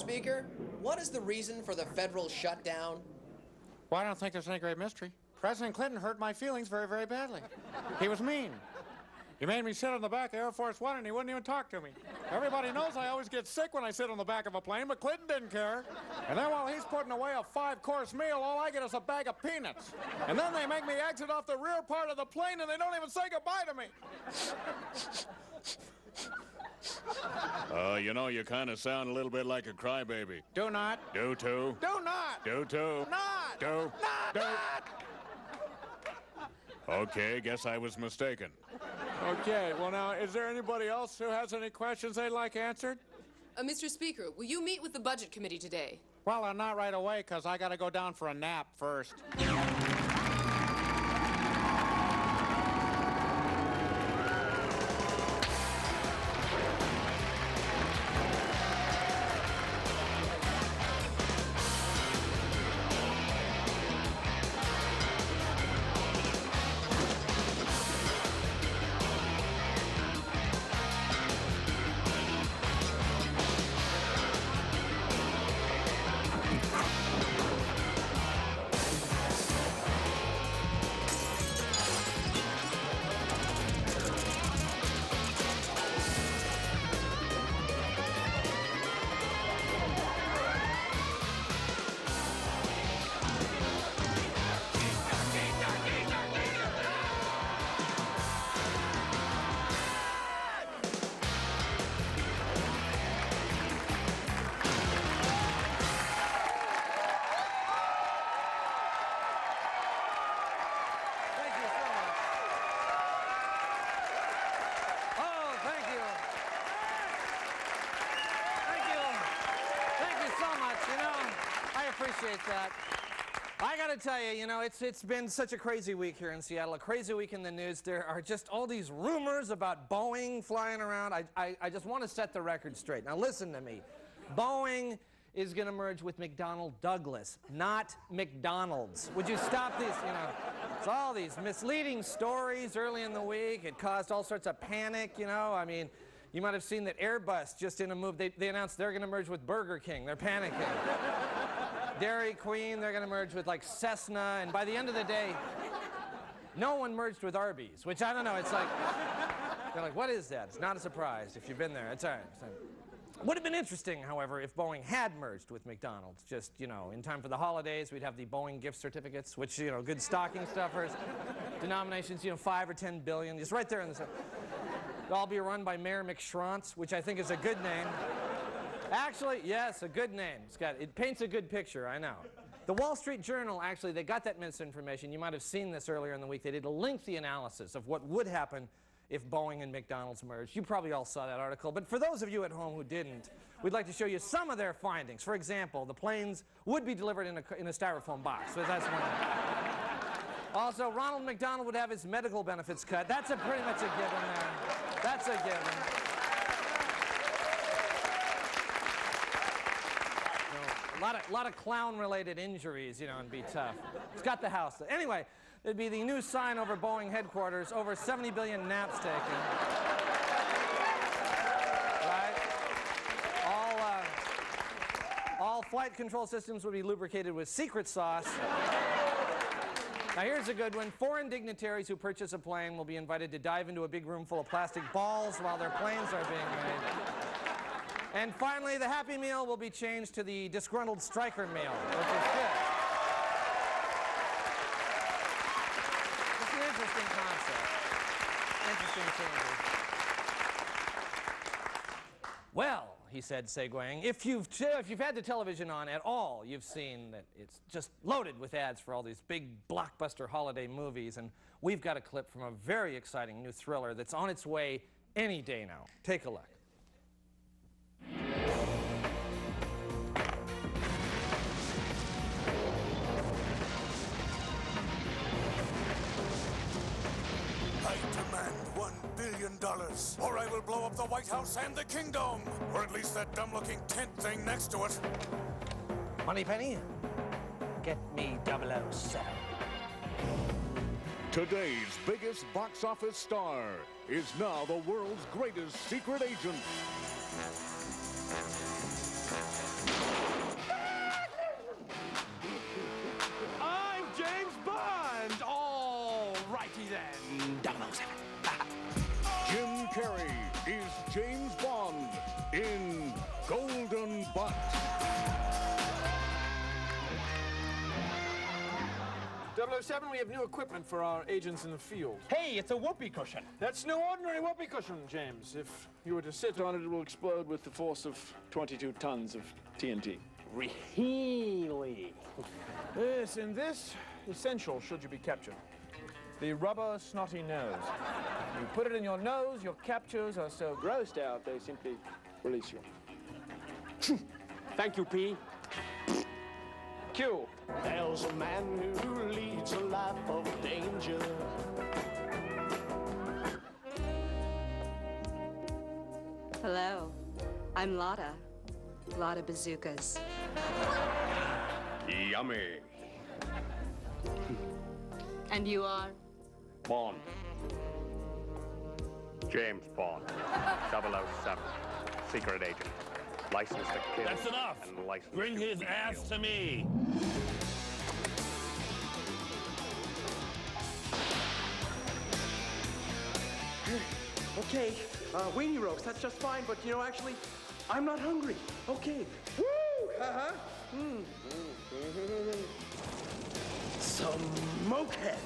Speaker, what is the reason for the federal shutdown? Well, I don't think there's any great mystery. President Clinton hurt my feelings very, very badly. He was mean. He made me sit on the back of Air Force One, and he wouldn't even talk to me. Everybody knows I always get sick when I sit on the back of a plane, but Clinton didn't care. And then while he's putting away a 5-course meal, all I get is a bag of peanuts. And then they make me exit off the rear part of the plane, and they don't even say goodbye to me. You know, you kind of sound a little bit like a crybaby. Do not. Do too. Do not. Do too. Not. Do. Not. Do. Not. Okay, guess I was mistaken. Okay, well now, is there anybody else who has any questions they'd like answered? Mr. Speaker, will you meet with the Budget Committee today? Well, not right away, because I got to go down for a nap first. Appreciate that. I gotta tell you, it's been such a crazy week here in Seattle, a crazy week in the news. There are just all these rumors about Boeing flying around. I just want to set the record straight. Now listen to me. Boeing is gonna merge with McDonnell Douglas, not McDonald's. Would you stop these, it's all these misleading stories early in the week. It caused all sorts of panic, I mean, you might have seen that Airbus just in a move, they announced they're gonna merge with Burger King. They're panicking. Dairy Queen, they're going to merge with, like, Cessna, and by the end of the day, no one merged with Arby's, which, I don't know, it's like, they're like, what is that? It's not a surprise if you've been there. It's all right. Would have been interesting, however, if Boeing had merged with McDonald's. Just, in time for the holidays, we'd have the Boeing gift certificates, which, good stocking stuffers, denominations, 5 or 10 billion, just right there in the center. It'll all be run by Mayor McSchrantz, which I think is a good name. Actually, yes, a good name. It paints a good picture, I know. The Wall Street Journal, actually, they got that misinformation. You might have seen this earlier in the week. They did a lengthy analysis of what would happen if Boeing and McDonald's merged. You probably all saw that article, but for those of you at home who didn't, we'd like to show you some of their findings. For example, the planes would be delivered in a styrofoam box, so that's one. Also, Ronald McDonald would have his medical benefits cut. That's pretty much a given there. That's a given. A lot of clown-related injuries, and be tough. It's got the house. Anyway, it'd be the new sign over Boeing headquarters, over 70 billion naps taken. Right? All flight control systems would be lubricated with secret sauce. Now here's a good one. Foreign dignitaries who purchase a plane will be invited to dive into a big room full of plastic balls while their planes are being made. And finally, the Happy Meal will be changed to the Disgruntled Striker Meal, which is good. It's an interesting concept. Interesting changes. Well, he said, segueing, if you've had the television on at all, you've seen that it's just loaded with ads for all these big blockbuster holiday movies, and we've got a clip from a very exciting new thriller that's on its way any day now. Take a look. I demand $1 billion, or I will blow up the White House and the Kingdom, or at least that dumb-looking tent thing next to it. Moneypenny, get me 007. Today's biggest box office star is now the world's greatest secret agent. in GoldenButt. 007, we have new equipment for our agents in the field. Hey, it's a whoopee cushion. That's no ordinary whoopee cushion, James. If you were to sit on it, it will explode with the force of 22 tons of TNT. Really? Yes, and this, essential should you be captured. The rubber snotty nose. You put it in your nose, your captures are so grossed out, they simply release you. Thank you, P. Q. There's a man who leads a life of danger. Hello, I'm Lotta. Lotta Bazookas. Yummy. And you are? Bond. James Bond. 007. Secret agent. Licensed to kill. That's enough. And licensed Bring to his ass kill. to me. Okay, weenie roast, that's just fine, but you know, actually, I'm not hungry. Okay. Woo! Uh-huh. Smokehead.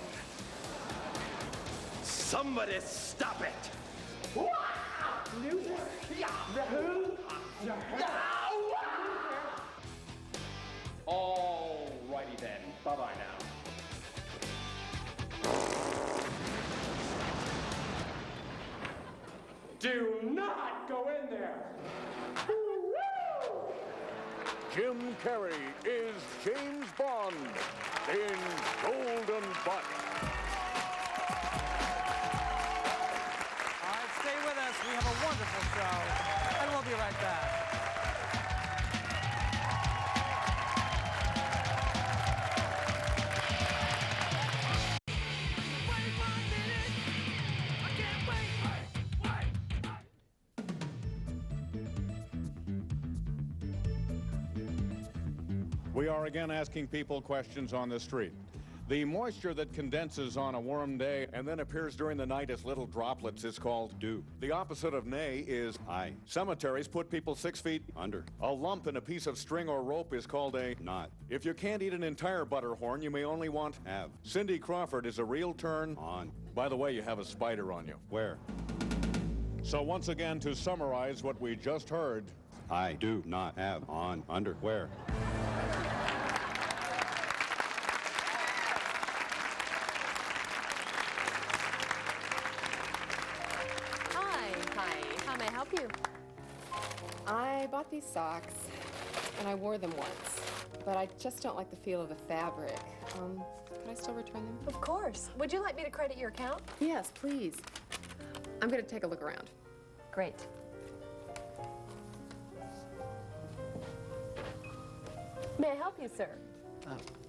Somebody stop it. Alrighty then. Bye-bye now. Do not go in there. Jim Carrey is James Bond in GoldenButt. All right, stay with us. We have a wonderful show, and we'll be right back. We are again asking people questions on the street. The moisture that condenses on a warm day and then appears during the night as little droplets is called dew. The opposite of nay is aye. Cemeteries put people 6 feet under. A lump in a piece of string or rope is called a knot. If you can't eat an entire butterhorn, you may only want have. Cindy Crawford is a real turn on. By the way, you have a spider on you. Where? So once again, to summarize what we just heard, I do not have on underwear. Hi, how may I help you? I bought these socks, and I wore them once, but I just don't like the feel of the fabric. Can I still return them? Of course. Would you like me to credit your account? Yes, please. I'm going to take a look around. Great. May I help you, sir?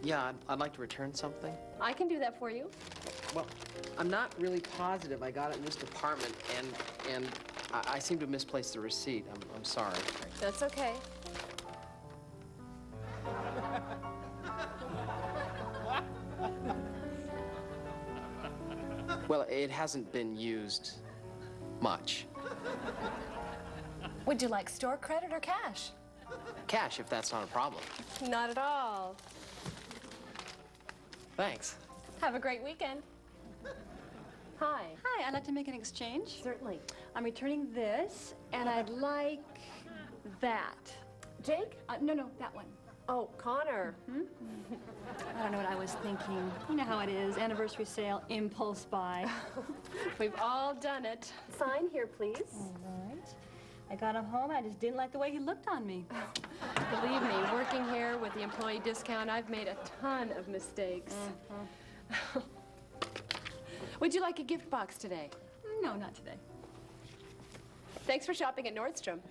Yeah, I'd like to return something. I can do that for you. Well, I'm not really positive I got it in this department, and I seem to have misplaced the receipt. I'm sorry. That's okay. Well, it hasn't been used much. Would you like store credit or cash? Cash, if that's not a problem. Not at all. Thanks. Have a great weekend. Hi. Hi, I'd like to make an exchange. Certainly. I'm returning this, and I'd like that. Jake? No, that one. Oh, Connor. I don't know what I was thinking. You know how it is, anniversary sale, impulse buy. We've all done it. Sign here, please. All right. I got him home, I just didn't like the way he looked on me. Believe me, working here with the employee discount, I've made a ton of mistakes. Would you like a gift box today? No, not today. Thanks for shopping at Nordstrom.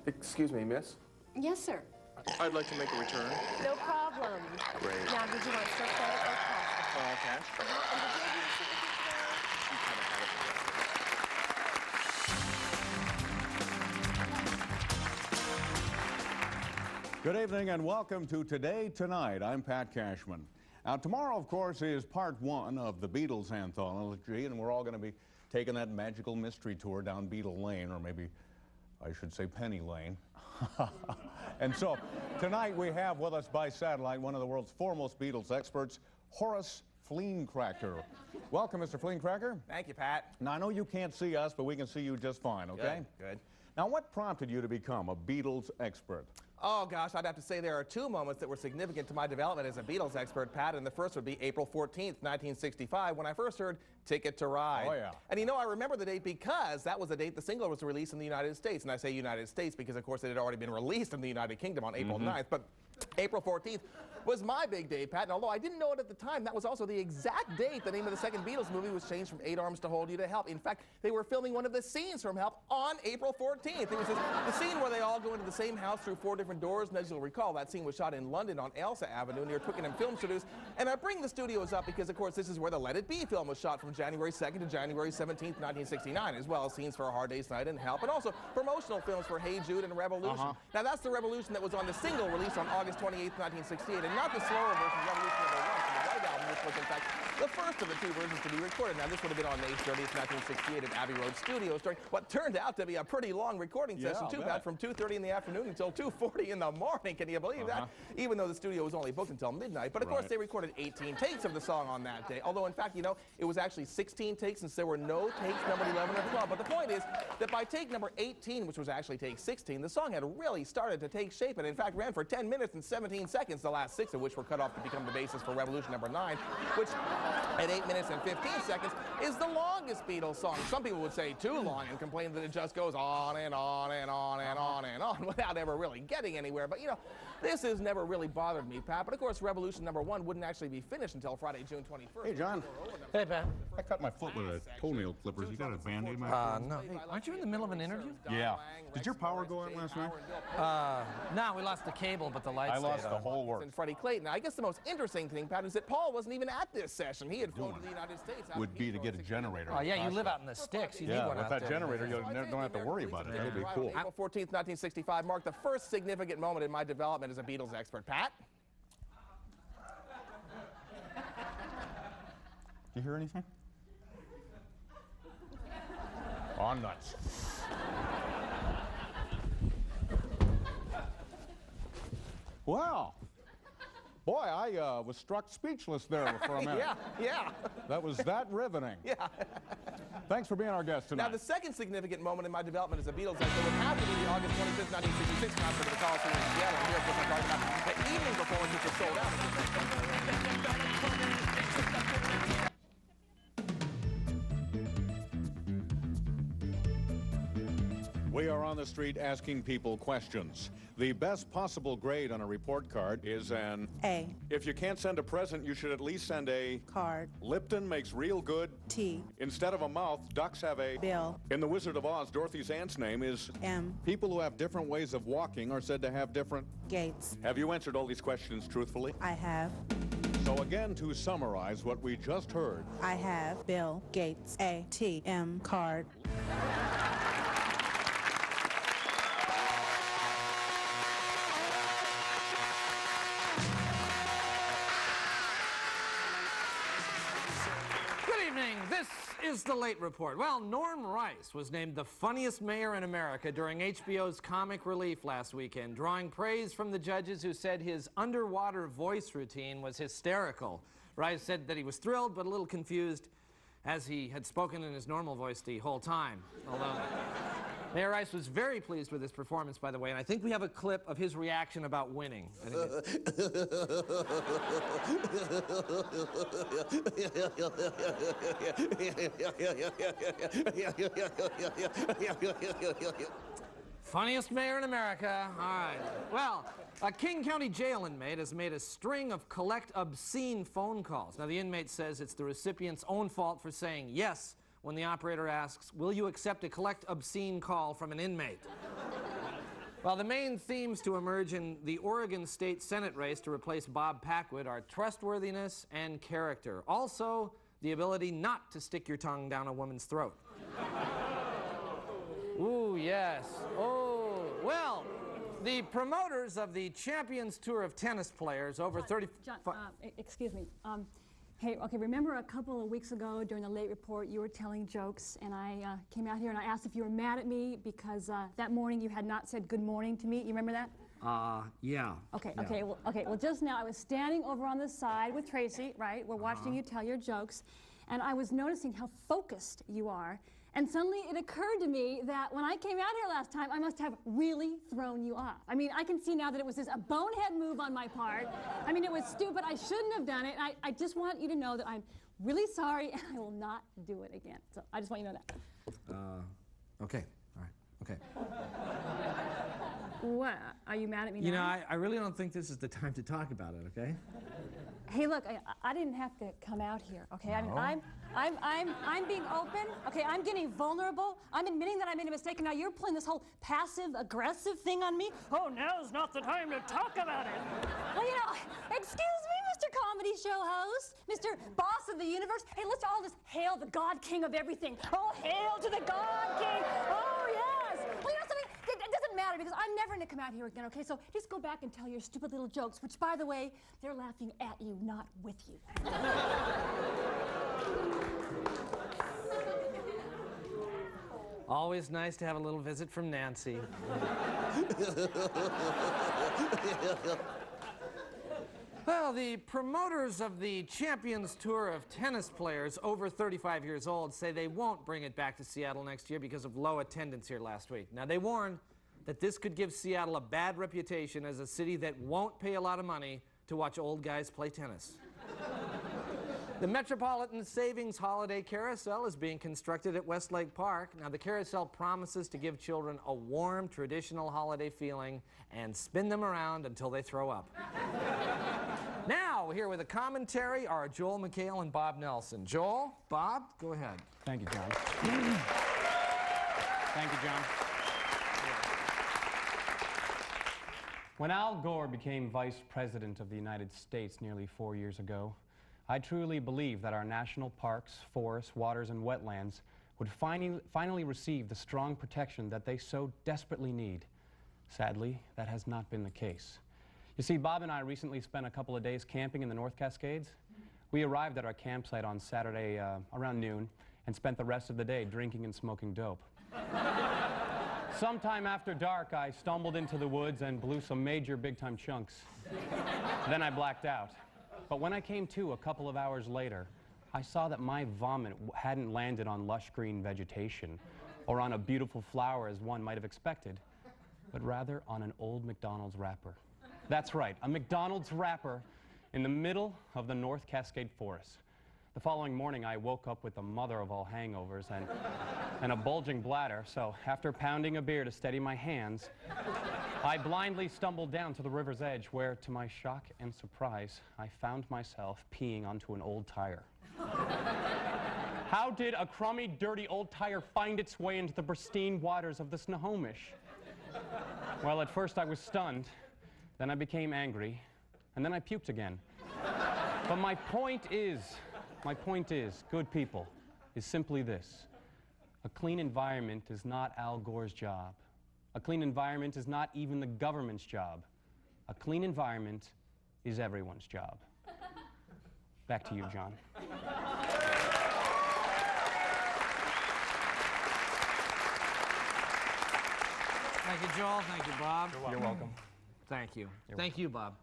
Excuse me, miss. Yes, sir. I'd like to make a return. No problem. Great. Now, did you want store credit or cash? Cash? And did you have your signature today? Good evening and welcome to Today Tonight. I'm Pat Cashman. Now tomorrow, of course, is part 1 of the Beatles anthology, and we're all going to be taking that magical mystery tour down Beetle Lane, or maybe I should say Penny Lane. And so tonight we have with us by satellite one of the world's foremost Beatles experts, Horace Fleencracker. Welcome, Mr. Fleencracker. Thank you, Pat. Now, I know you can't see us, but we can see you just fine, okay? Good. Now, what prompted you to become a Beatles expert? Oh, gosh, I'd have to say there are two moments that were significant to my development as a Beatles expert, Pat, and the first would be April 14th, 1965, when I first heard Ticket to Ride. Oh, yeah. And you know, I remember the date because that was the date the single was released in the United States. And I say United States because, of course, it had already been released in the United Kingdom on April 9th. But April 14th was my big day, Pat, and although I didn't know it at the time, that was also the exact date the name of the second Beatles movie was changed from 8 Arms to Hold You to Help. In fact, they were filming one of the scenes from Help on April 14th. It was the scene where they all go into the same house through 4 different doors, and as you'll recall, that scene was shot in London on Ailsa Avenue near Twickenham Film Studios. And I bring the studios up because, of course, this is where the Let It Be film was shot from January 2nd to January 17th, 1969, as well as scenes for A Hard Day's Night and Help, and also promotional films for Hey Jude and Revolution. Now, that's the Revolution that was on the single released on August 28th, 1968, and not the slower version, Revolution #1 from the White Album, which was, in fact, the first of the 2 versions to be recorded. Now, this would have been on May 30th, 1968 at Abbey Road Studios during what turned out to be a pretty long recording session, too, Pat, from 2:30 in the afternoon until 2:40 in the morning. Can you believe that? Even though the studio was only booked until midnight. But, of course, they recorded 18 takes of the song on that day. Although, in fact, you know, it was actually 16 takes since there were no takes numbered 11 or 12. But the point is that by take number 18, which was actually take 16, the song had really started to take shape and, in fact, ran for 10 minutes and 17 seconds, the last 6 of which were cut off to become the basis for Revolution #9, which at 8 minutes and 15 seconds is the longest Beatles song. Some people would say too long and complain that it just goes on and on and on and on and on without ever really getting anywhere. But, you know, this has never really bothered me, Pat. But, of course, Revolution #1 wouldn't actually be finished until Friday, June 21st. Hey, John. Hey, Pat. I cut my foot with a toenail clippers. You got a Band-Aid, my friend? No. Hey, aren't you in the middle of an interview? Yeah. Did your power go out last night? No, we lost the cable, but the lights I lost stayed the on. whole works. And Freddie Clayton. Now, I guess the most interesting thing, Pat, is that Paul wasn't even at this session. He had flown to the United States. Would be to get a generator. Oh, yeah, you live out in the sticks. You need one with out that there. generator, you don't have to worry about it. It'll be cool. April 14th, 1965 marked the first significant moment in my development as a Beatles expert. Pat? You hear anything? Oh, nuts. Wow. Boy, I was struck speechless there for a minute. Yeah. That was that riveting. Yeah. Thanks for being our guest tonight. Now, the second significant moment in my development as a Beatles expert would have to be the August 25th, 1966 concert at the Coliseum in Seattle. And here, of course, I'm talking about the evening performance, which was sold out. We are on the street asking people questions. The best possible grade on a report card is an A. If you can't send a present, you should at least send a Card. Lipton makes real good T. Instead of a mouth, ducks have a Bill. In The Wizard of Oz, Dorothy's aunt's name is M. People who have different ways of walking are said to have different Gates. Have you answered all these questions truthfully? I have. So again, to summarize what we just heard. I have Bill Gates. A. T. M. Card. This is the Late Report. Well, Norm Rice was named the funniest mayor in America during HBO's Comic Relief last weekend, drawing praise from the judges who said his underwater voice routine was hysterical. Rice said that he was thrilled but a little confused, as he had spoken in his normal voice the whole time. Although Mayor Rice was very pleased with his performance, by the way, and I think we have a clip of his reaction about winning. Funniest mayor in America. All right. Well, a King County jail inmate has made a string of collect obscene phone calls. Now, the inmate says it's the recipient's own fault for saying yes when the operator asks, will you accept a collect obscene call from an inmate? Well, the main themes to emerge in the Oregon State Senate race to replace Bob Packwood are trustworthiness and character. Also, the ability not to stick your tongue down a woman's throat. Ooh, yes. Oh, well, the promoters of the Champions Tour of tennis players over 30... John, excuse me. Okay, remember a couple of weeks ago during the late report you were telling jokes and I came out here and I asked if you were mad at me because that morning you had not said good morning to me. You remember that? Yeah. Okay, well just now I was standing over on the side with Tracy, right? We're watching you tell your jokes and I was noticing how focused you are. And suddenly it occurred to me that when I came out here last time, I must have really thrown you off. I mean, I can see now that it was just a bonehead move on my part. I mean, it was stupid. I shouldn't have done it. I just want you to know that I'm really sorry and I will not do it again. So I just want you to know that. Okay. All right. Okay. What? Are you mad at me now? You know, I really don't think this is the time to talk about it, okay? Hey, look, I didn't have to come out here, okay? No. I mean, I'm being open, okay? I'm getting vulnerable. I'm admitting that I made a mistake, and now you're playing this whole passive-aggressive thing on me. Oh, now's not the time to talk about it. Well, you know, excuse me, Mr. Comedy Show host, Mr. Boss of the Universe. Hey, let's all just hail the God King of everything. Oh, hail to the God King. Oh, yes. Well, you know something? It doesn't matter because I'm never going to come out here again, okay? So just go back and tell your stupid little jokes, which, by the way, they're laughing at you, not with you. Always nice to have a little visit from Nancy. Well, the promoters of the Champions Tour of tennis players over 35 years old say they won't bring it back to Seattle next year because of low attendance here last week. Now, they warn that this could give Seattle a bad reputation as a city that won't pay a lot of money to watch old guys play tennis. The Metropolitan Savings Holiday Carousel is being constructed at Westlake Park. Now, the carousel promises to give children a warm, traditional holiday feeling and spin them around until they throw up. Now, here with a commentary are Joel McHale and Bob Nelson. Joel, Bob, go ahead. Thank you, John. Thank you, John. When Al Gore became Vice President of the United States nearly 4 years ago, I truly believe that our national parks, forests, waters, and wetlands would finally receive the strong protection that they so desperately need. Sadly, that has not been the case. You see, Bob and I recently spent a couple of days camping in the North Cascades. We arrived at our campsite on Saturday around noon and spent the rest of the day drinking and smoking dope. Sometime after dark, I stumbled into the woods and blew some major big-time chunks. Then I blacked out. But when I came to a couple of hours later, I saw that my vomit hadn't landed on lush green vegetation or on a beautiful flower as one might have expected, but rather on an old McDonald's wrapper. That's right, a McDonald's wrapper in the middle of the North Cascade Forest. The following morning, I woke up with the mother of all hangovers and a bulging bladder, so after pounding a beer to steady my hands, I blindly stumbled down to the river's edge where, to my shock and surprise, I found myself peeing onto an old tire. How did a crummy, dirty old tire find its way into the pristine waters of the Snohomish? Well, at first I was stunned, then I became angry, and then I puked again. But my point is, good people, is simply this. A clean environment is not Al Gore's job. A clean environment is not even the government's job. A clean environment is everyone's job. Back to you, John. Thank you, Joel. Thank you, Bob. You're welcome. Thank you. Thank you, Bob.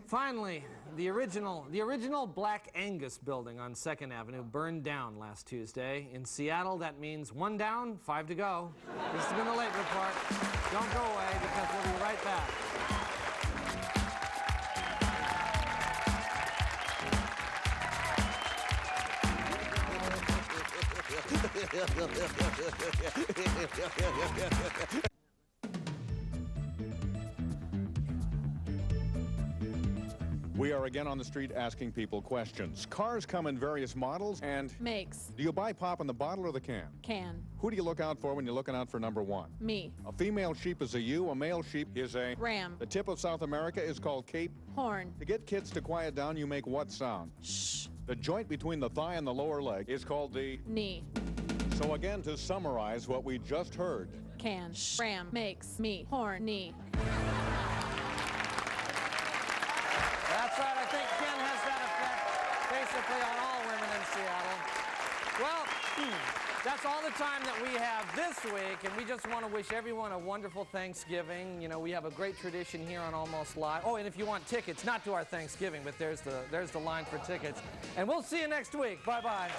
Finally, the original Black Angus building on 2nd Avenue burned down last Tuesday. In Seattle, that means 1 down, 5 to go. This has been the Late Report. Don't go away because we'll be right back. We are again on the street asking people questions. Cars come in various models and... Makes. Do you buy pop in the bottle or the can? Can. Who do you look out for when you're looking out for number 1? Me. A female sheep is a ewe, a male sheep is a... Ram. The tip of South America is called Cape. Horn. To get kids to quiet down, you make what sound? Shh. The joint between the thigh and the lower leg is called the... Knee. So again, to summarize what we just heard... Can. Shh. Ram. Makes. Me. Horn. Knee. That's right, I think Ken has that effect. basically on all women in Seattle. Well, that's all the time that we have this week, and we just want to wish everyone a wonderful Thanksgiving. You know, we have a great tradition here on Almost Live. Oh, and if you want tickets, not to our Thanksgiving, but there's the line for tickets. And we'll see you next week. Bye-bye.